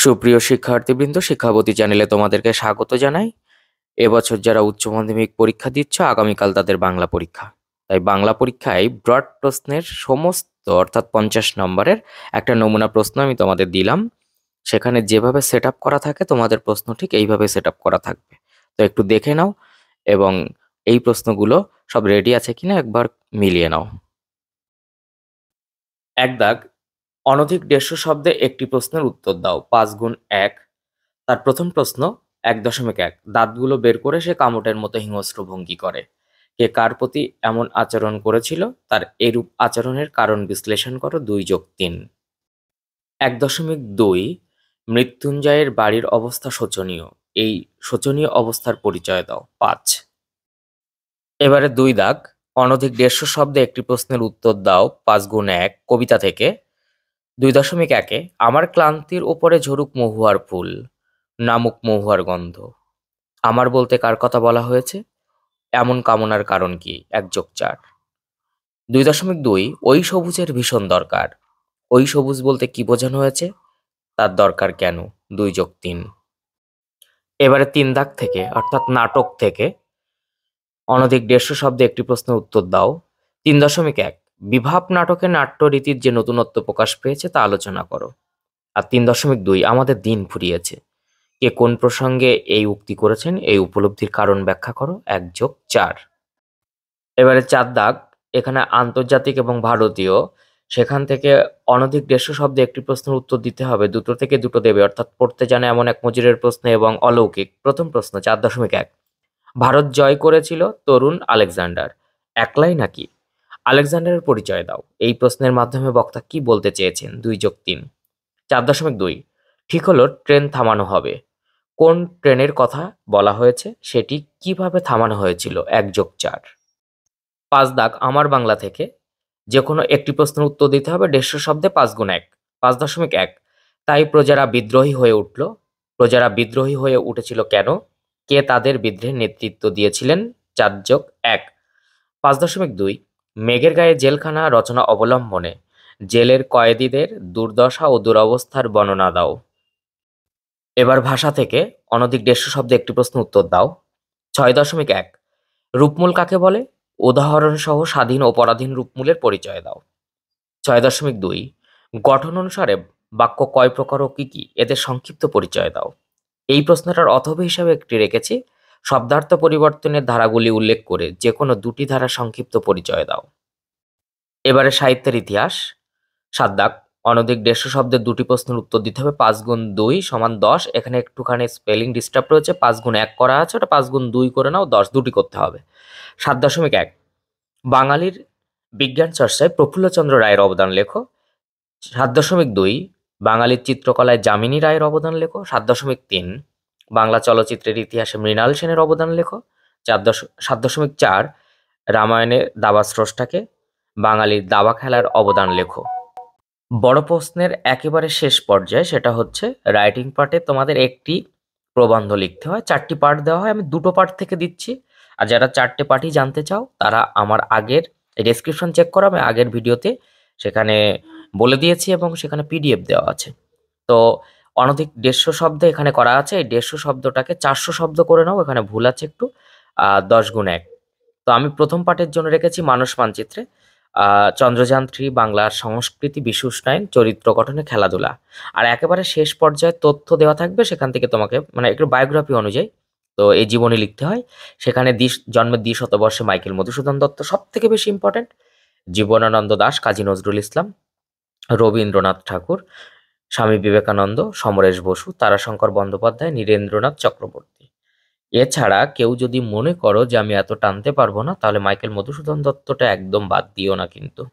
সুপ্রিয় শিক্ষার্থীবৃন্দ, শিক্ষাপতি চ্যানেলে তোমাদেরকে স্বাগত জানাই। এবছর যারা উচ্চ মাধ্যমিক পরীক্ষা দিচ্ছ, আগামীকাল তাদের বাংলা পরীক্ষা। তাই বাংলা পরীক্ষায় ব্রড প্রশ্নের সমস্ত অর্থাৎ 50 নম্বরের একটা নমুনা প্রশ্ন আমি তোমাদের দিলাম। সেখানে যেভাবে সেট আপ করা থাকে তোমাদের প্রশ্ন ঠিক এইভাবে সেট আপ করা থাকবে। তো একটু দেখে নাও এবং এই প্রশ্নগুলো সব রেডি আছে কিনা একবার মিলিয়ে নাও। এক দাগ, অনধিক 150 শব্দে একটি প্রশ্নের উত্তর দাও। 5 গুণ 1। তার প্রথম প্রশ্ন 1.1। দাঁতগুলো বের করে সে কামড়ের মতো হিংস্র ভঙ্গি করে। কে কার প্রতি এমন আচরণ করেছিল, তার এরূপ আচরণের কারণ বিশ্লেষণ করো। 2+3। 1.2। মৃত্যুঞ্জয়ের বাড়ির অবস্থা শোচনীয়। এই শোচনীয় অবস্থার পরিচয় দাও। 5। এবারে 2 দাগ, অনধিক 150 শব্দে একটি প্রশ্নের উত্তর দাও। 5 গুণ 1 কবিতা থেকে। 2.1। আমার ক্লান্তির ওপরে ঝরুক মহুয়ার ফুল, নামুক মহুয়ার গন্ধ। আমার বলতে কার কথা বলা হয়েছে? এমন কামনার কারণ কি? 1+4। 2.2। ওই সবুজের ভীষণ দরকার। ওই সবুজ বলতে কি বোঝানো হয়েছে? তার দরকার কেন? 2+3। এবারে 3 দাগ থেকে অর্থাৎ নাটক থেকে অনধিক 150 শব্দে একটি প্রশ্নের উত্তর দাও। 3.1। বিভাব নাটকে নাট্যরীতির যে নতুনত্ব প্রকাশ পেয়েছে তা আলোচনা করো। আর 3.2। আমাদের দিন ফুরিয়েছে। কে কোন প্রসঙ্গে এই উক্তি করেছেন, এই উপলব্ধির কারণ ব্যাখ্যা করো। 1+4। এবারে 4 দাগ, এখানে আন্তর্জাতিক এবং ভারতীয়, সেখান থেকে অনধিক 150 শব্দে একটি প্রশ্নের উত্তর দিতে হবে। দুটো থেকে দুটো দেবে, অর্থাৎ পড়তে জানে এমন এক মজিরের প্রশ্ন এবং অলৌকিক। প্রথম প্রশ্ন 4.1। ভারত জয় করেছিল তরুণ আলেকজান্ডার, একলাই নাকি? আলেকজান্ডারের পরিচয় দাও। এই প্রশ্নের মাধ্যমে বক্তা কি বলতে চেয়েছেন? 2+3। 4.2। ঠিক হলো, ট্রেন থামানো হবে। কোন ট্রেনের কথা বলা হয়েছে, সেটি কিভাবে থামানো হয়েছিল? 1+4। 5 দাগ, আমার বাংলা থেকে যে কোনো একটি প্রশ্নের উত্তর দিতে হবে 150 শব্দে। 5 গুণ 1। 5.1। তাই প্রজারা বিদ্রোহী হয়ে উঠল। প্রজারা বিদ্রোহী হয়ে উঠেছিল কেন? কে তাদের বিদ্রোহের নেতৃত্ব দিয়েছিলেন? 4+1। 5.2। মেঘের গায়ে জেলখানা রচনা অবলম্বনে জেলের কয়েদিদের দুর্দশা ও দুরবস্থার বর্ণনা দাও। এবার ভাষা থেকে অনধিক 150 শব্দে একটি প্রশ্ন উত্তর দাও। 6.1। রূপমূল কাকে বলে? উদাহরণ সহ স্বাধীন ও পরাধীন রূপমূলের পরিচয় দাও। 6.2। গঠন অনুসারে বাক্য কয় প্রকার ও কি কি, এদের সংক্ষিপ্ত পরিচয় দাও। এই প্রশ্নটার অথবা হিসাবে একটি রেখেছি। শব্দার্থ পরিবর্তনের ধারাগুলি উল্লেখ করে যে কোনো দুটি ধারা সংক্ষিপ্ত পরিচয় দাও। এবারে সাহিত্যের ইতিহাস। 7 দাগ, অনধিক 150 শব্দের দুটি প্রশ্নের উত্তর দিতে হবে। 5 গুণ 2 সমান 10। এখানে একটুখানি স্পেলিং ডিস্টার্ব রয়েছে। 5 গুণ 1 করা আছে, ওটা 5 গুণ 2 করে নাও। 10 দুটি করতে হবে। 7.1। বাঙালির বিজ্ঞান চর্চায় প্রফুল্লচন্দ্র রায়ের অবদান লেখো। 7.2। বাঙালির চিত্রকলায় যামিনী রায়ের অবদান লেখো। 7.3। বাংলা চলচ্চিত্রের ইতিহাসে মৃণাল সেনের অবদান লেখো। 7.4। রামায়ণে দাবা স্রষ্টাকে। বাঙালির দাবা খেলার অবদান লেখো। বড় প্রশ্নের একেবারে শেষ পর্যায়ে, সেটা হচ্ছে রাইটিং পার্টে তোমাদের একটি প্রবন্ধ লিখতে হয়। 4টি পার্ট দেওয়া হয়, আমি 2টো পার্ট থেকে দিচ্ছি। আর যারা 4টে পার্টই জানতে চাও তারা আমার আগের ডেসক্রিপশন চেক করো, আমি আগের ভিডিওতে সেখানে বলে দিয়েছি এবং সেখানে পিডিএফ দেওয়া আছে। তো অনধিক 150 শব্দ এখানে করা আছে। এই 150 শব্দটাকে 400 শব্দ করে নাও, এখানে ভুল আছে একটু। 10 গুণ 1। তো আমি প্রথম পার্টের জন্য রেখেছি মানস মানচিত্রে, চন্দ্রযান-3, বাংলার সংস্কৃতি, বিশ্ব উষ্ণায়ন, চরিত্র গঠনে, খেলাধুলা। আর একেবারে শেষ পর্যায়ে তথ্য দেওয়া থাকবে, সেখান থেকে তোমাকে মানে একটু বায়োগ্রাফি অনুযায়ী তো এই জীবনী লিখতে হয়। সেখানে জন্মের 200 মাইকেল মধুসূদন দত্ত সব থেকে বেশি ইম্পর্টেন্ট, জীবনানন্দ দাশ, কাজী নজরুল ইসলাম, রবীন্দ্রনাথ ঠাকুর, স্বামী বিবেকানন্দ, সমরেশ বসু, তারাশঙ্কর বন্দ্যোপাধ্যায়, নীরেন্দ্রনাথ চক্রবর্তী। এছাড়া কেউ যদি মনে করো যে আমি এত টানতে পারবো না, তাহলে মাইকেল মধুসূদন দত্তটা একদম বাদ দিও না কিন্তু।